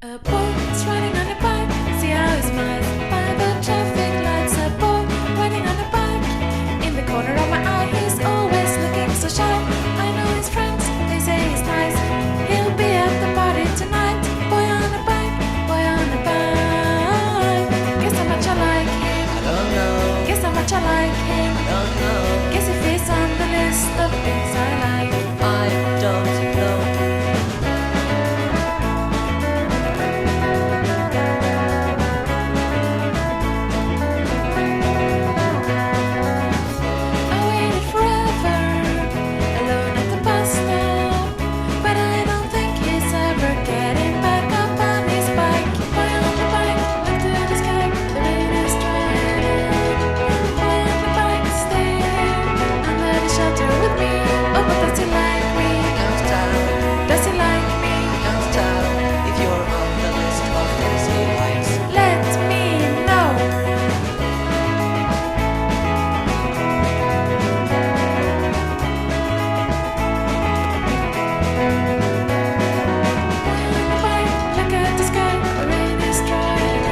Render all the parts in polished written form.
A boy is riding on a bike, see how he smiles by the traffic lights. A boy riding on a bike, in the corner of my eye, he's always looking so shy. I know his friends, they say he's nice, he'll be at the party tonight. Boy on a bike, boy on a bike. Guess how much I like him, I don't know. guess how much I like him, I don't know. guess if he's on the list of things I like. I don't know. I waited forever, alone at the bus stop, but I don't think he's ever getting back up on his bike. Boy on the bike, look to the sky, the rain is drying. Boy on the bike, stay here under the shelter with me. Oh, but does he like me? Don't tell. Does he like me? Don't tell. If you're on the list of things he likes. Let me know. Look at the sky, the rain is drying.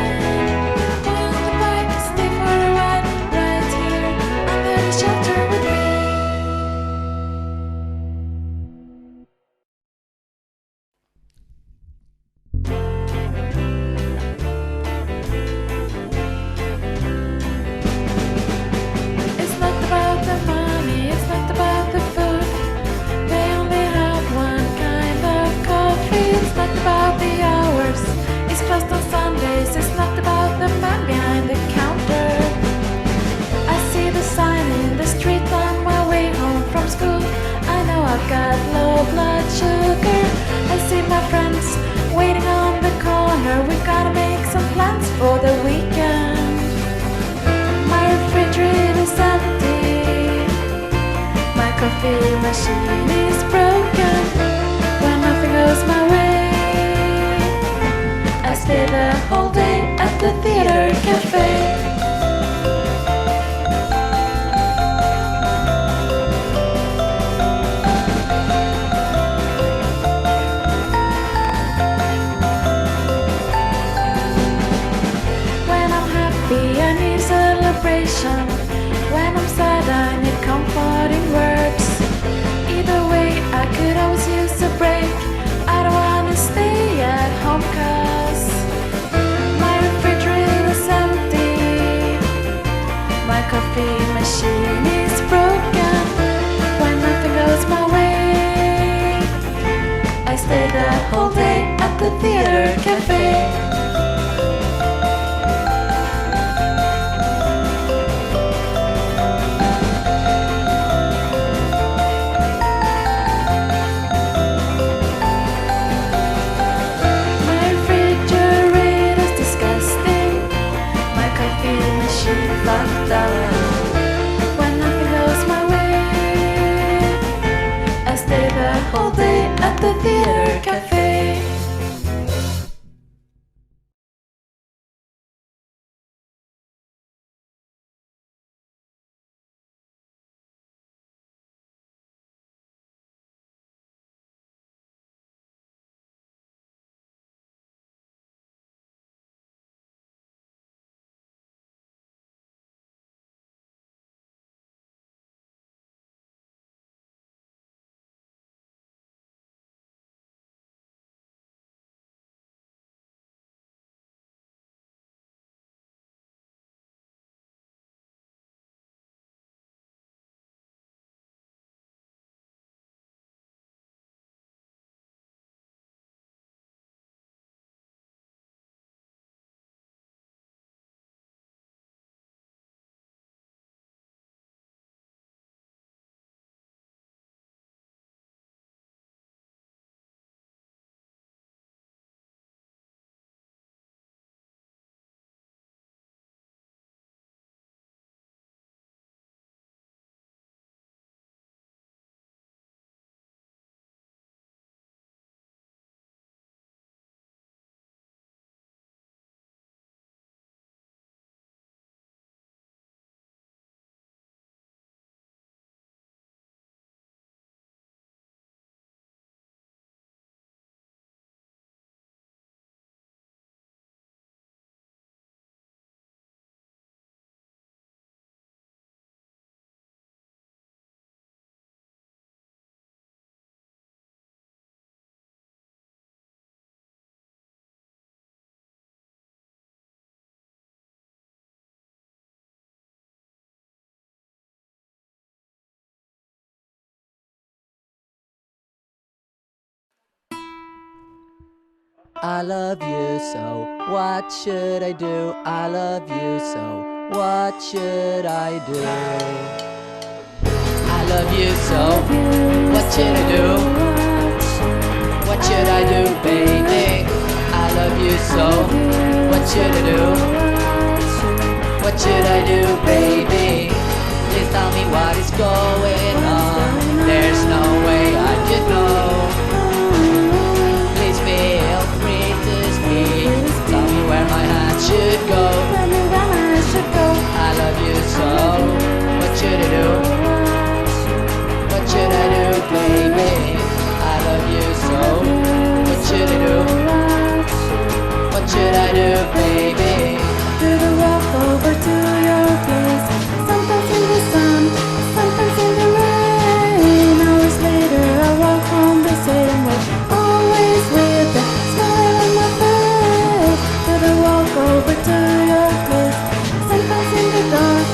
Boy on the bike, stay for a while, right here under the shelter with me. It's not about the money, it's not about the food. They only have one kind of coffee. It's not about the hours, it's closed on Sundays. It's not about the man behind the counter. I see the sign in the street on my way home from school. I know I've got low blood sugar. I see my friends waiting on the corner. We've gotta make some plans for the weekend. My refrigerator's empty, my coffee machine is broken. When nothing goes my way, I stay the whole day at the Theatre Café. When I'm happy, I need celebration. When I'm sad, I need comforting words. Either way, I could always use a break. I don't wanna stay at home 'cause my refrigerator's empty, my coffee machine is broken. When nothing goes my way, I stay the whole day at the Theatre Café. My refrigerator's disgusting, my coffee machine fucked up. When nothing goes my way, I stay the whole day at the Theatre Café. I love you so. What should I do? I love you so. What should I do? I love you so. What should I do? What should I do, baby? I love you so. What should I do? What should I do, baby? Please tell me what is going on. There's no way I could know. Please feel free to speak. Tell me where my hand should go. I love you so. What should I do? What should I do, baby? I love you so. What should I do? What should I do, baby? Do the walk over to your place. Sometimes in the sun, sometimes in the rain. Hours later I walk home the same way, always with a smile on my face. Do the walk over to your place. Sometimes in the dark,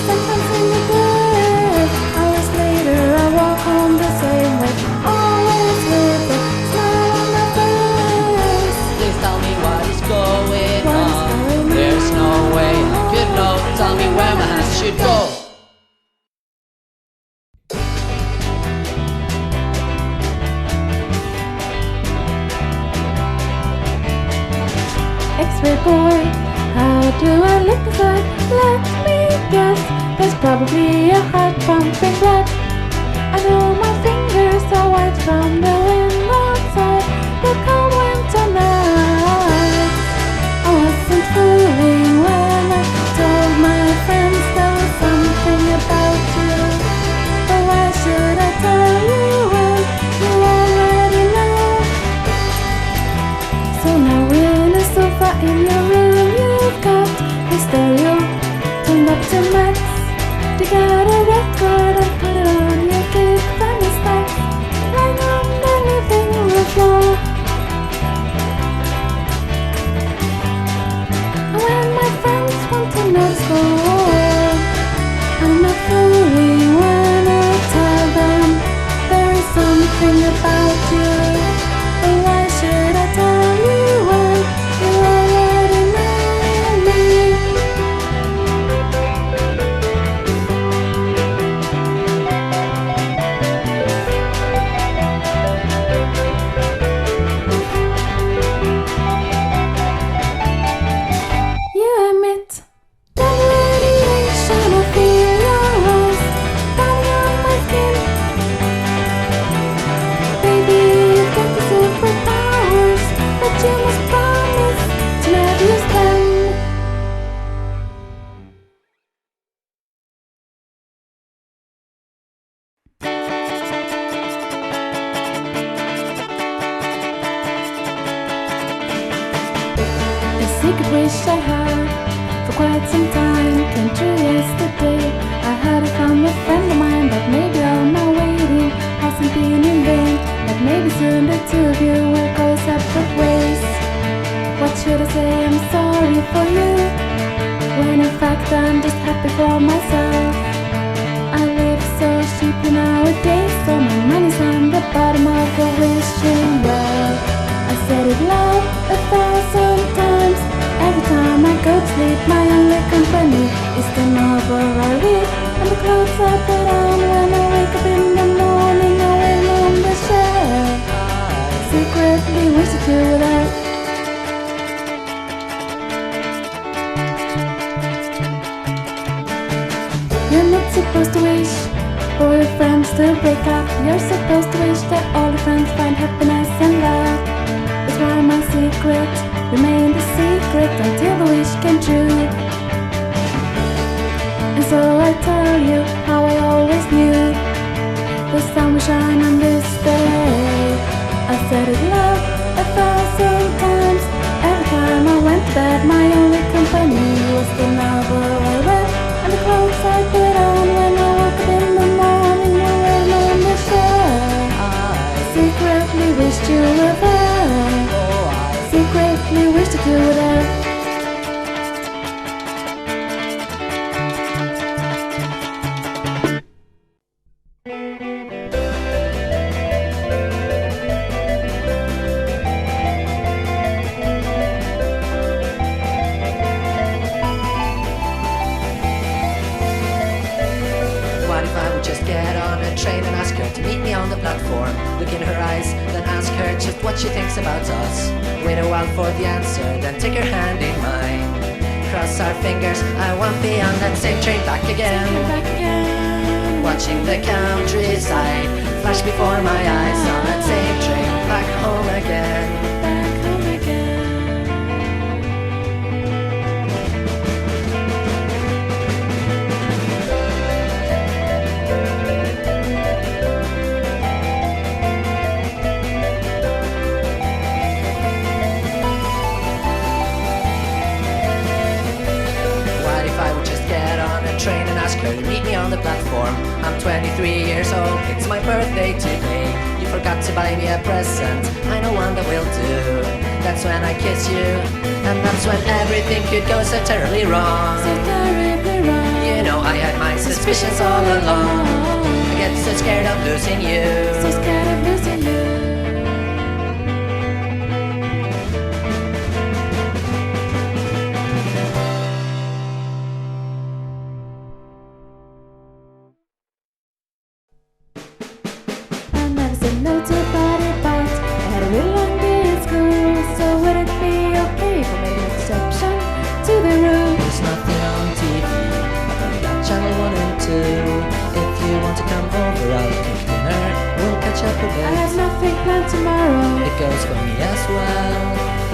sometimes in the day. Hours later I walk home the same way, always with a smile on my face. Please tell me what is going on. There's no way I could know. Tell me where my hands should go. X-ray boy, how do I look inside? Let me guess, there's probably a heart pumping blood. I know my fingers are white from the wind outside, the cold winter night. I wasn't fooling when I told my friends there was something about you. But why should I tell you when you already know? So now we're in a sofa in your room, you've got the stereo turned up to max. You got a record and put it on your big funny stacks, lying on the living room floor. And when my friends want to know the score, I'm not fooling when I tell them there is something about you. But why should I tell you when you already know me? You emit the radiation, I feel your eyes burning on my skin. Baby, you've got the superpowers, but you must promise to never use them. A secret wish I had for quite some time came true yesterday. I heard it from a friend of mine, but maybe all my waiting hasn't been in vain. But maybe soon the two of you will go separate ways. What should I say? I'm sorry for you, when in fact I'm just happy for myself. I live so cheaply nowadays, so my money's on the bottom of the wishing well. I said it loud 1,000 times. Every time I go to sleep, my only company is the novel I read and the clothes I put on when I wake up in the morning. I will on the shelf, secretly wish that you were there. You're not supposed to wish for your friends to break up. You're supposed to wish that all your friends find happiness and love. That's why my secret remained a secret until the wish came true. And so I tell you how I always knew the sun will shine on this day. I said it loud 1,000 times. Every time I went to bed, my only company was the novel I read and the clothes I put on when I woke up in the morning. I went on the shelf, secretly wished you were there. Secretly wished that you were there. the train and ask her to meet me on the platform. Look in her eyes, then ask her just what she thinks about us. Wait a while for the answer, then take her hand in mine. Cross our fingers, I won't be on that same train back again. Watching the countryside flash before my eyes on that same train back home again. Train and ask her to meet me on the platform. I'm 23 years old, it's my birthday today. You forgot to buy me a present, I know one that will do. That's when I kiss you, and that's when everything could go so terribly wrong. So terribly wrong. You know I had my suspicions all along. I get so scared of losing you. So scared of losing you. It goes for me as well.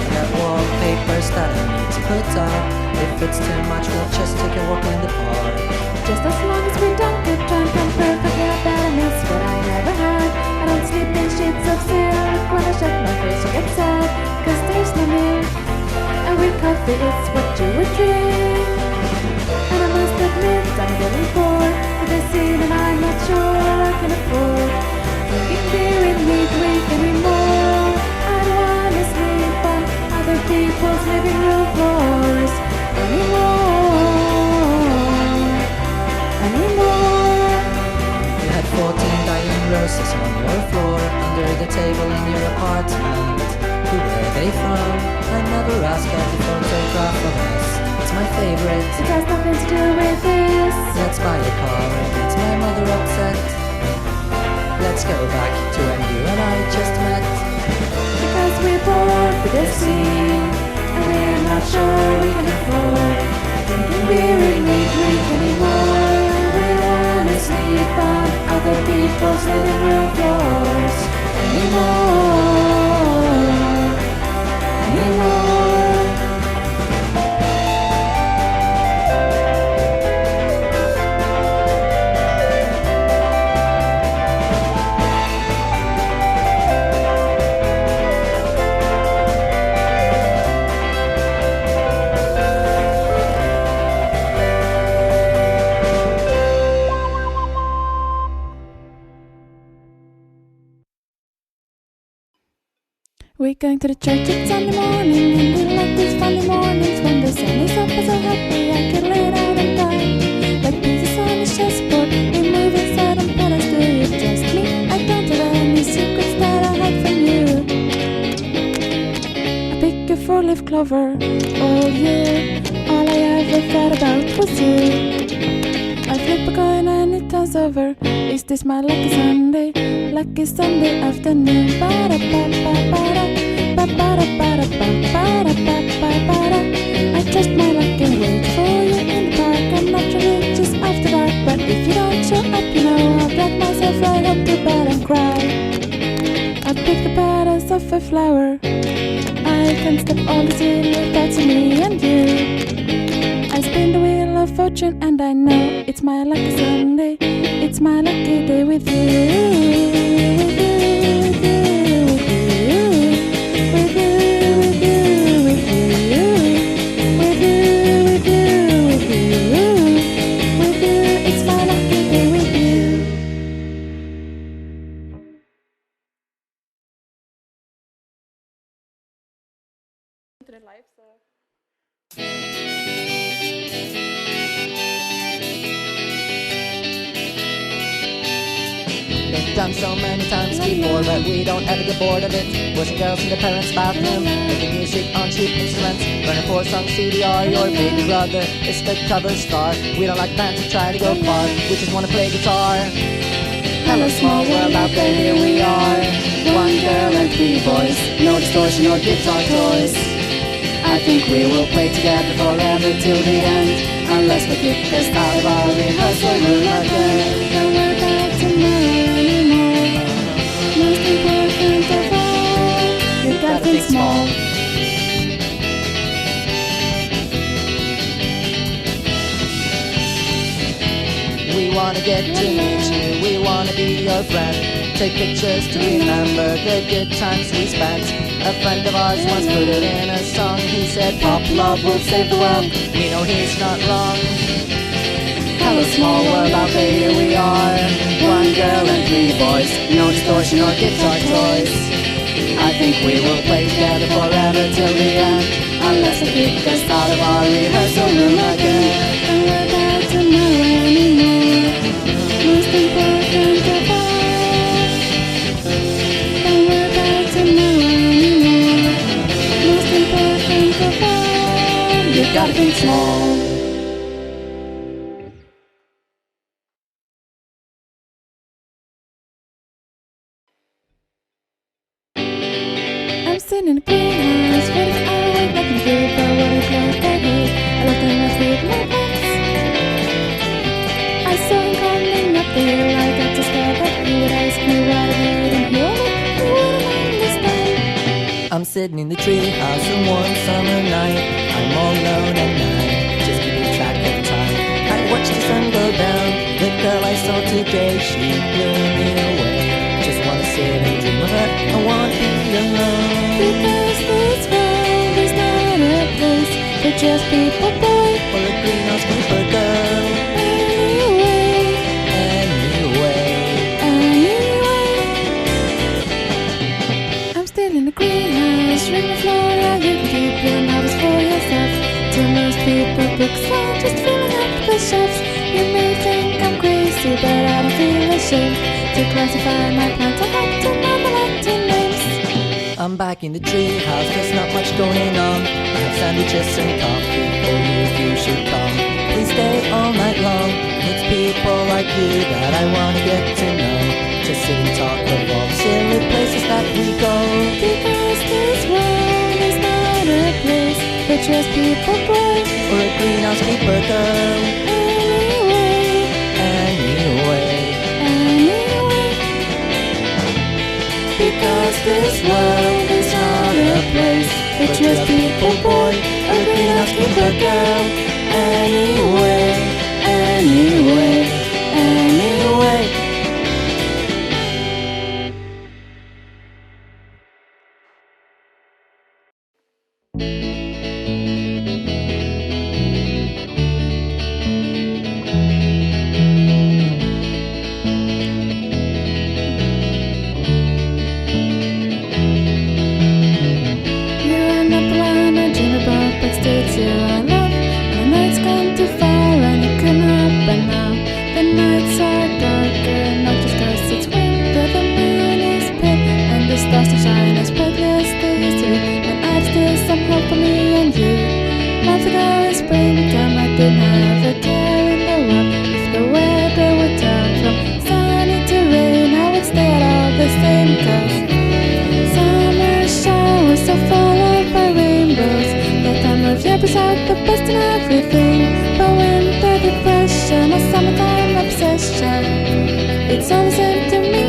I got wallpapers that I need to put up. If it's too much, we'll just take a walk in the park. Just as long as we don't get drunk and perfectly bad, I miss what I never had. I don't sleep in sheets of silk. When I shut my face, I get sad, cause there's no milk. And with coffee, it's what you would drink. And I must admit, I'm getting bored with the scene, and I'm not sure I can afford drinking beer in midweek anymore. I don't wanna sleep on other people's living room floors anymore. You had 14 dying roses on your floor, under the table in your apartment. Who were they from? I never asked at the photograph of us. It's my favorite. It has nothing to do with this. Let's buy a car, it's my mother upset. Let's go back to when you and I just met. Because we're bored with the scene, and we're not sure we can afford drinking beer in midweek anymore. We wanna sleep on other people's living room floors anymore. We're going to the church on Sunday morning, and we like these funny mornings when the sun is up and so happy I can lay down and die. Like pieces on a chessboard, we move inside and palace. Do you trust me? I don't have any secrets that I hide from you. I pick a four-leaf clover all year. All I ever thought about was you. I flip a coin and it turns over. Is this my lucky Sunday? Lucky Sunday afternoon. I trust my luck and wait for you in the park. I'm not religious after dark, but if you don't show up, you know I'll drag myself right up to bed and cry. I pick the petals of a flower. I can stop all the silly thoughts of me and you. I spin the wheel of fortune and I know it's my lucky Sunday. It's my lucky day with you. Done so many times before, but we don't ever get bored of it. Boys and girls in their parents' bathroom, making music on cheap instruments, running 4-song CDR. Your baby brother is the cover star. We don't like bands who try to go far, we just wanna play guitar. Hello small world out there, here we are. One girl and three boys, no distortion or guitar toys. I think we will play together forever till the end, unless they kick us out of our rehearsal room again. Don't worry about tomorrow anymore. Most important of all, you gotta think small. We wanna get to meet you, we wanna be your friend. Take pictures to remember the good times we spent. A friend of ours once put it in a song. He said pop love will save the world. We know he's not wrong. Hello small world out there, here we are. One girl and three boys, no distortion or guitar toys. I think we will play together forever till the end, unless they kick us out of our rehearsal room again. Don't worry about tomorrow anymore. Most important of all, don't worry about tomorrow anymore. Most important of all, you gotta think small. I'm sitting in the greenhouse, waiting for hours, nothing to do but what I close my head. I looked in my sleep, my pants. I saw him coming up the hill, I got to stop, but he would ask me what I did, and he wouldn't understand. I'm sitting in the treehouse on one summer night. I'm all alone at night, just keeping track of time. I watched the sun go down. The girl I saw today, she blew me away. Just wanna sit and dream of her, I wanna be alone. Because this world is not a place for just people, boy. Or a greenhouse keeper girl. Anyway, I'm still in the greenhouse, dreaming flora you keep your novels for yourself. To most people, books are just filling up the shelves. You may think I'm crazy, but I don't feel ashamed to classify my plants. I have to number Latin names. I'm back in the treehouse, there's not much going on. I have sandwiches and coffee for you if you should come. Please stay all night long. It's people like you that I wanna get to know. Just sit and talk of all the silly places that we go. Because this world is not a place for just people, boy. Or a greenhouse keeper girl. Anyway. Because this world is not a place for just people, boy. Or a greenhouse keeper girl. Anyway. It's all the same to me.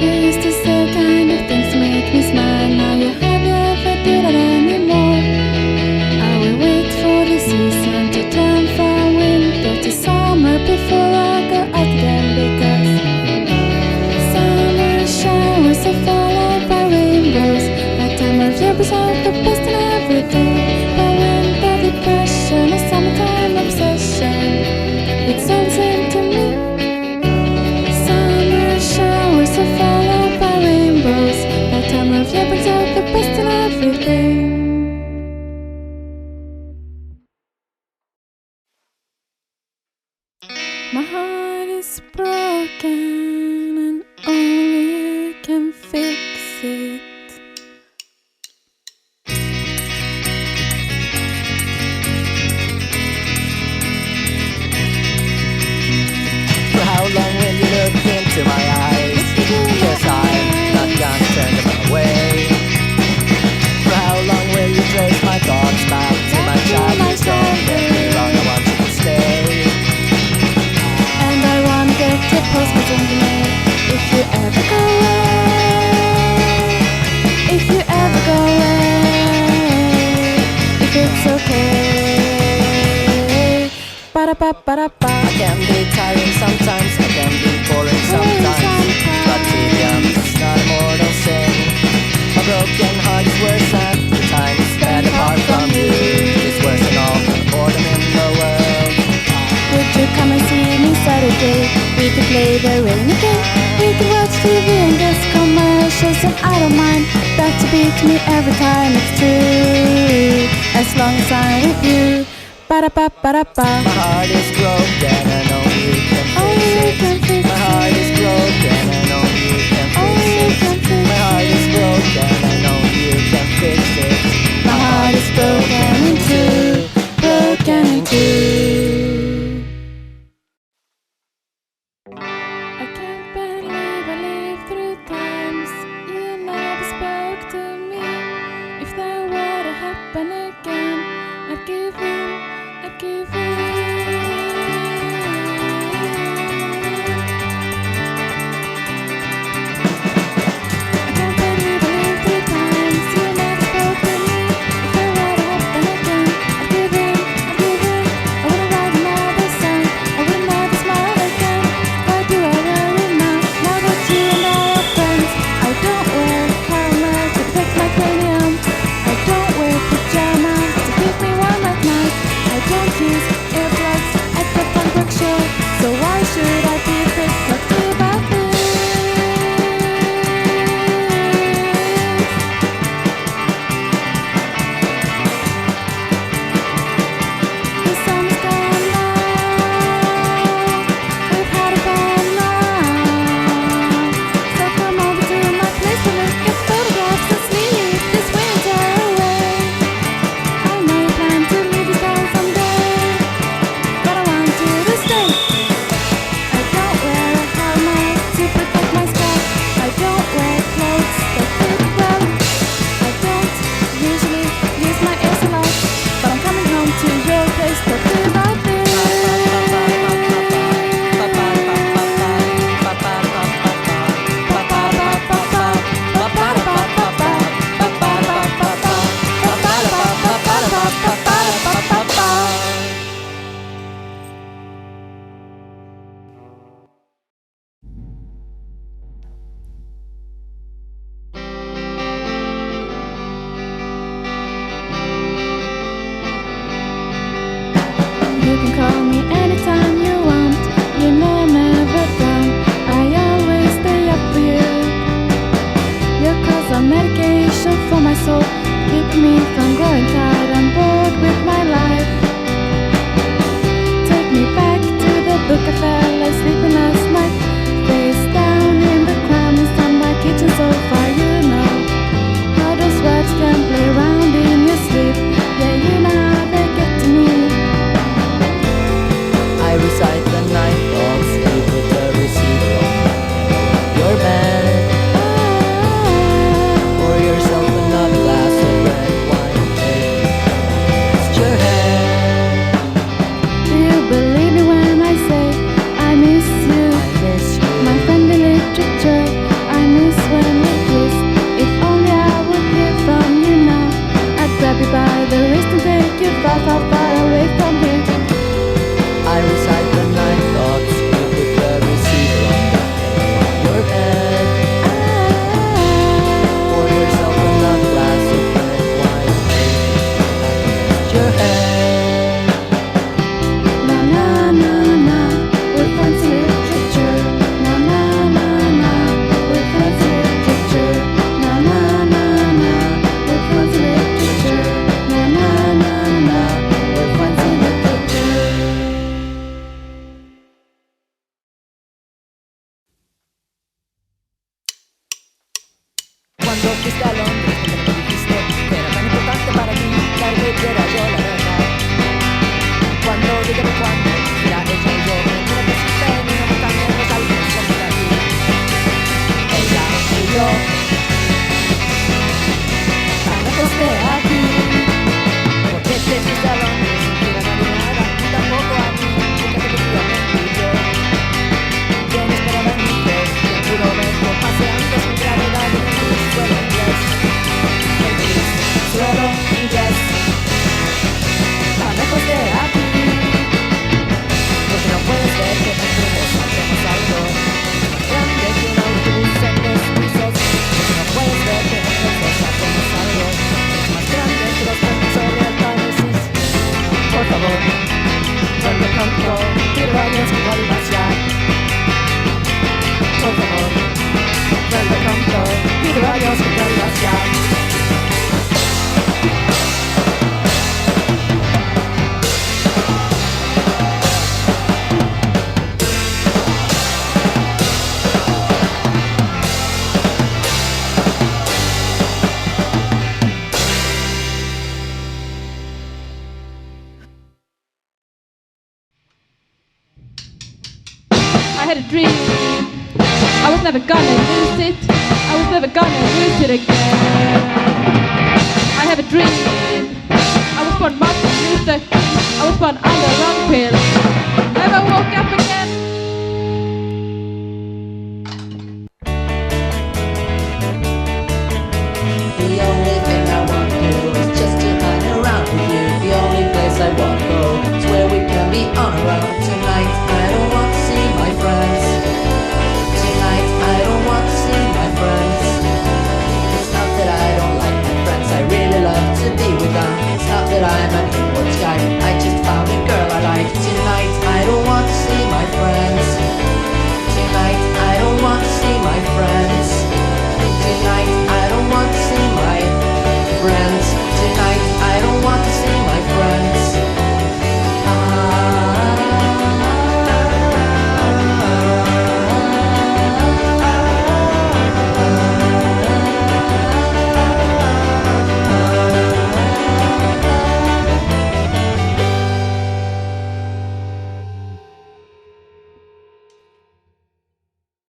You used to say kind of things to make me smile. Now you hardly ever do that anymore. I will wait for the season to turn from winter to summer before I go out again, because summer showers are followed by rainbows. My time of year is all the best in everything. But winter depression or summertime obsession, it's all the same to me. Summer showers are followed by rainbows. My time of year brings out the best in everything. My heart is broken and only it's okay. Ba-da-ba-ba-da-ba. I can be tiring sometimes, I can be boring sometimes, but TV's not a mortal sin. My broken heart is worse at the time spent apart from you. It's worse than all the boredom in the world. Would you come and see me Saturday? We could play the rainy game. We could watch TV and guess commercials, and I don't mind. That you beat me every time, it's true, as long as I'm with you. Ba-da-ba-ba-da-ba. My heart is broken and only you can Only you can fix fix it. My heart is broken and only you can Only you fix can it. fix My heart is broken and only you can fix it. My heart is broken in two, broken in two. I can't believe I lived through times you never spoke to me. If that were to happen again, I'd give in, I'd give in. I can't believe I lived through times you never spoke to me. If that were to happen again, I'd give in, I'd give in. I wouldn't write another song, I would never smile again. Why do I worry now? Now that you and I are friends, I don't wear helmet to protect my cranium. I don't wear pajamas to keep me warm at night. I don't use earplugs at the punk rock show. So why should I be reflective about this? The sun's gone now. We've had a fun night. So come over to my place to look at photographs and sleep this winter away. I know you plan to leave this town someday, but I want you to stay. I don't wear a helmet to protect my scalp. I don't wear clothes that fit well. I don't usually use my ears a lot, but I'm coming home to your place to do about this. You can call me anytime you want. You know I'm never down. I always stay up for you. Your calls are medication for my soul, keep me from growing tired and bored with my life. Take me back to the book I fell asleep in last night. Face down in the crumbs on my kitchen sofa. You know how those words can play around in your sleep. Yeah, you know how they get to me. I recite the night thoughts, you put the receiver on your bed. Pour yourself another glass of red wine. tenemos que verlas ya. I had a dream. I was never gonna lose it. I was never gonna lose it again.